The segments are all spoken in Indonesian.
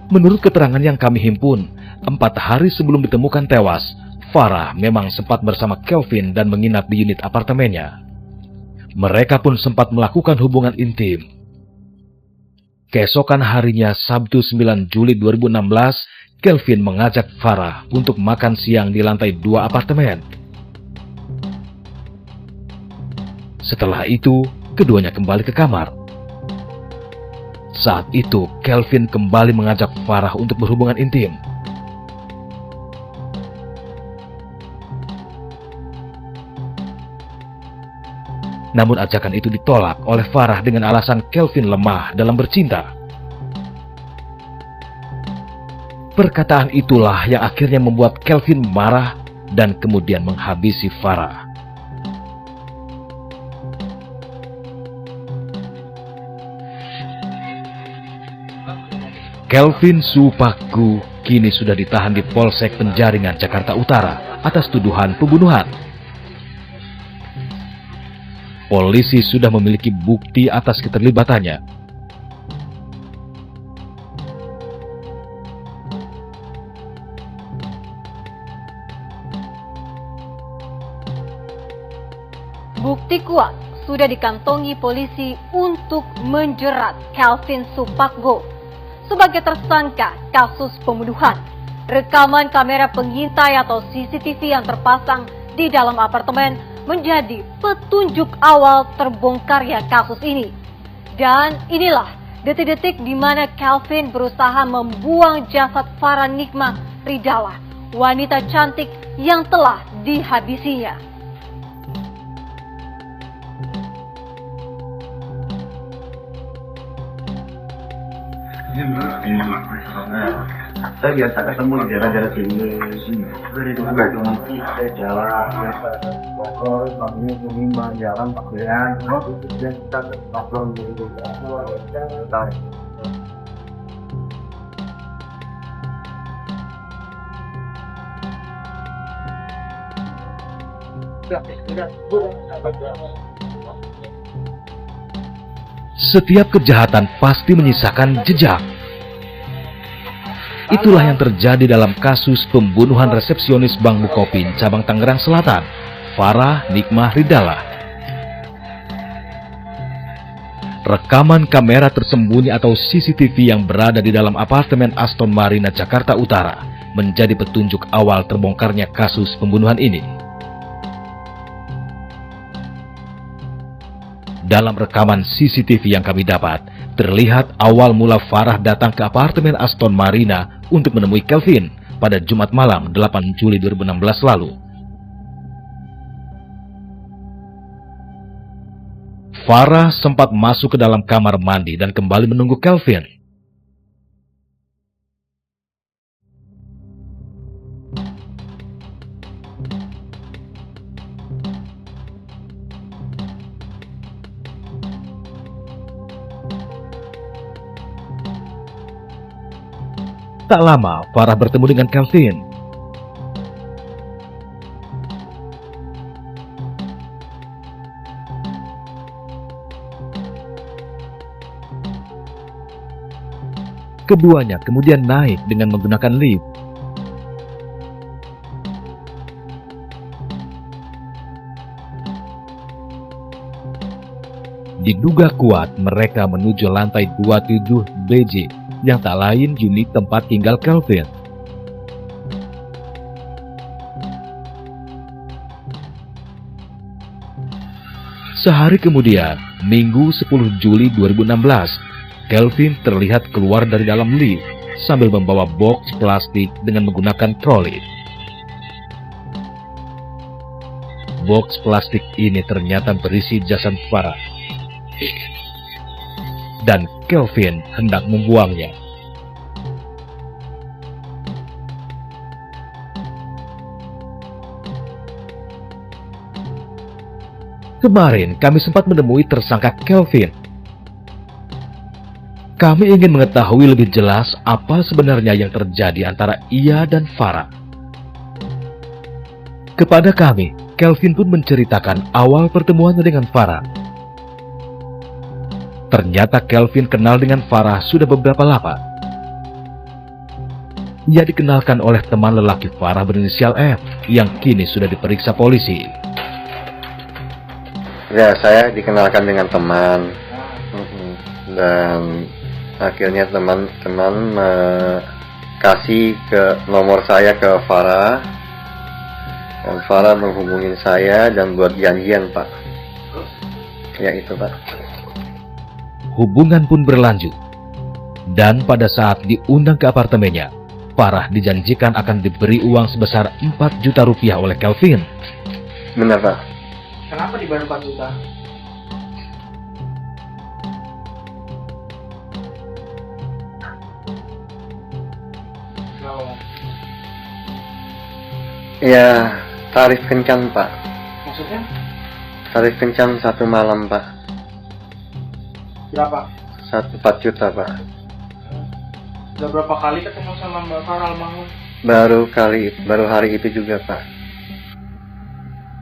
Menurut keterangan yang kami himpun, 4 hari sebelum ditemukan tewas, Farah memang sempat bersama Kelvin dan menginap di unit apartemennya. Mereka pun sempat melakukan hubungan intim. Keesokan harinya, Sabtu 9 Juli 2016, Kelvin mengajak Farah untuk makan siang di lantai 2 apartemen. Setelah itu, keduanya kembali ke kamar. Saat itu, Kelvin kembali mengajak Farah untuk berhubungan intim. Namun ajakan itu ditolak oleh Farah dengan alasan Kelvin lemah dalam bercinta. Perkataan itulah yang akhirnya membuat Kelvin marah dan kemudian menghabisi Farah. Kelvin Supakgu kini sudah ditahan di Polsek Penjaringan, Jakarta Utara atas tuduhan pembunuhan. Polisi sudah memiliki bukti atas keterlibatannya. Bukti kuat sudah dikantongi polisi untuk menjerat Kelvin Supakgu sebagai tersangka kasus pembunuhan. Rekaman kamera pengintai atau CCTV yang terpasang di dalam apartemen menjadi petunjuk awal terbongkarnya kasus ini. Dan inilah detik-detik di mana Kelvin berusaha membuang jasad Farah Nikmah Ridallah, wanita cantik yang telah dihabisinya. Saya biasa ketemu di daerah-daerah sini. Dari dulu nanti saya jalan, biasa motor, kami menimba jalan pakaian, kemudian kita nongkrong di rumah. Setiap kejahatan pasti menyisakan jejak. Itulah yang terjadi dalam kasus pembunuhan resepsionis Bank Bukopin cabang Tangerang Selatan, Farah Nikmah Ridallah. Rekaman kamera tersembunyi atau CCTV yang berada di dalam apartemen Aston Marina, Jakarta Utara menjadi petunjuk awal terbongkarnya kasus pembunuhan ini. Dalam rekaman CCTV yang kami dapat, terlihat awal mula Farah datang ke apartemen Aston Marina untuk menemui Kelvin pada Jumat malam 8 Juli 2016 lalu. Farah sempat masuk ke dalam kamar mandi dan kembali menunggu Kelvin. Tak lama, Farah bertemu dengan Kelvin. Keduanya kemudian naik dengan menggunakan lift. Diduga kuat mereka menuju lantai 27 BJ yang tak lain unit tempat tinggal Kelvin. Sehari kemudian, Minggu 10 Juli 2016, Kelvin terlihat keluar dari dalam lift sambil membawa box plastik dengan menggunakan troli. Box plastik ini ternyata berisi jasad Farah, dan Kelvin hendak membuangnya. Kemarin kami sempat menemui tersangka Kelvin. Kami ingin mengetahui lebih jelas apa sebenarnya yang terjadi antara ia dan Farah. Kepada kami, Kelvin pun menceritakan awal pertemuannya dengan Farah. Ternyata Kelvin kenal dengan Farah sudah beberapa lama. Ia dikenalkan oleh teman lelaki Farah berinisial F yang kini sudah diperiksa polisi. Ya, saya dikenalkan dengan teman. Dan akhirnya teman-teman kasih ke nomor saya ke Farah. Dan Farah menghubungi saya dan buat janjian, Pak. Ya itu, Pak. Hubungan pun berlanjut. Dan pada saat diundang ke apartemennya, Farah dijanjikan akan diberi uang sebesar 4 juta rupiah oleh Kelvin. Benar, Pak. Kenapa dibayar 4 juta? Ya, tarif kencan, Pak. Maksudnya Tarif kencan 1 malam, Pak. berapa? 4 juta, Pak. Udah berapa kali ketemu sama Mbak Farah almarhum? Baru hari itu juga, Pak.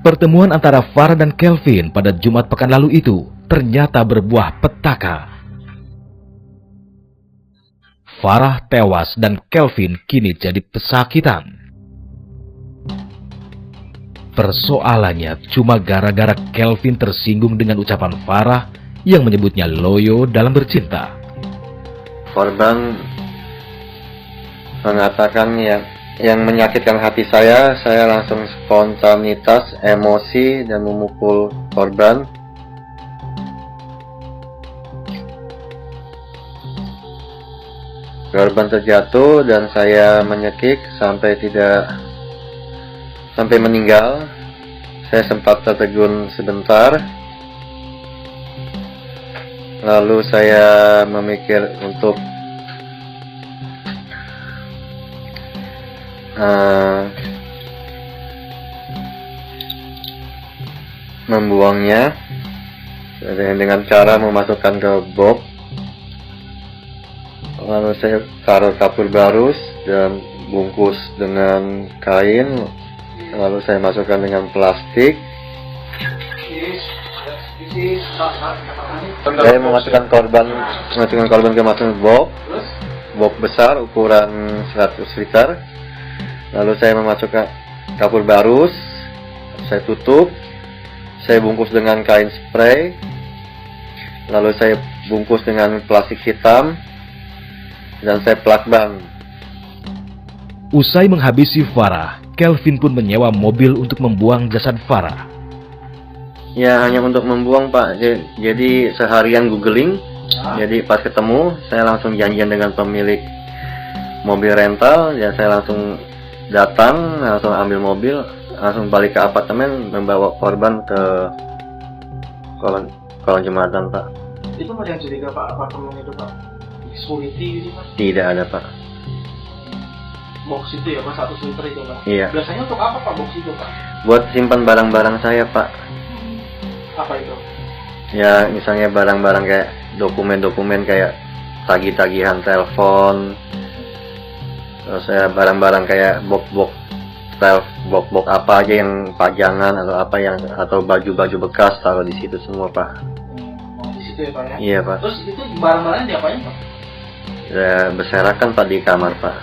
Pertemuan antara Farah dan Kelvin pada Jumat pekan lalu itu ternyata berbuah petaka. Farah tewas dan Kelvin kini jadi pesakitan. Persoalannya cuma gara-gara Kelvin tersinggung dengan ucapan Farah yang menyebutnya loyo dalam bercinta. Korban mengatakan yang menyakitkan hati saya langsung spontanitas, emosi, dan memukul korban. Korban terjatuh dan saya menyekik sampai meninggal. Saya sempat tertegun sebentar. Lalu saya memikir untuk membuangnya dengan cara memasukkan ke box. Lalu saya taruh kapur barus dan bungkus dengan kain. Lalu saya masukkan dengan plastik. Saya memasukkan korban ke masuk box besar ukuran 100 liter. Lalu saya memasukkan kapur barus, saya tutup, saya bungkus dengan kain spray, lalu saya bungkus dengan plastik hitam, dan saya plakban. Usai menghabisi Farah, Kelvin pun menyewa mobil untuk membuang jasad Farah. Ya, hanya untuk membuang, Pak. Jadi seharian googling. Jadi pas ketemu, saya langsung janjian dengan pemilik mobil rental. Ya, saya langsung datang, langsung ambil mobil, langsung balik ke apartemen, membawa korban ke kolong jembatan, Pak. Itu nggak ada yang curiga, Pak, apartemen itu, Pak? Security gitu, Pak? Tidak ada, Pak. Box itu ya, Pak, 100 liter itu, Pak? Iya. Biasanya untuk apa, Pak, box itu, Pak? Buat simpan barang-barang saya, Pak. Apa itu? Ya, misalnya barang-barang kayak dokumen-dokumen kayak tagih-tagihan telepon. Terus saya barang-barang kayak box apa aja yang pajangan atau baju-baju bekas taruh di situ semua, Pak. Di situ ya, Pak, ya? Iya, Pak. Terus itu barang-barang diapain, Pak? Ya, berserakan, Pak, di kamar, Pak.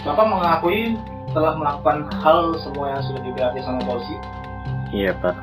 Bapak mengakui telah melakukan hal semua yang sudah diberitahu sama polisi? Iya, Pak.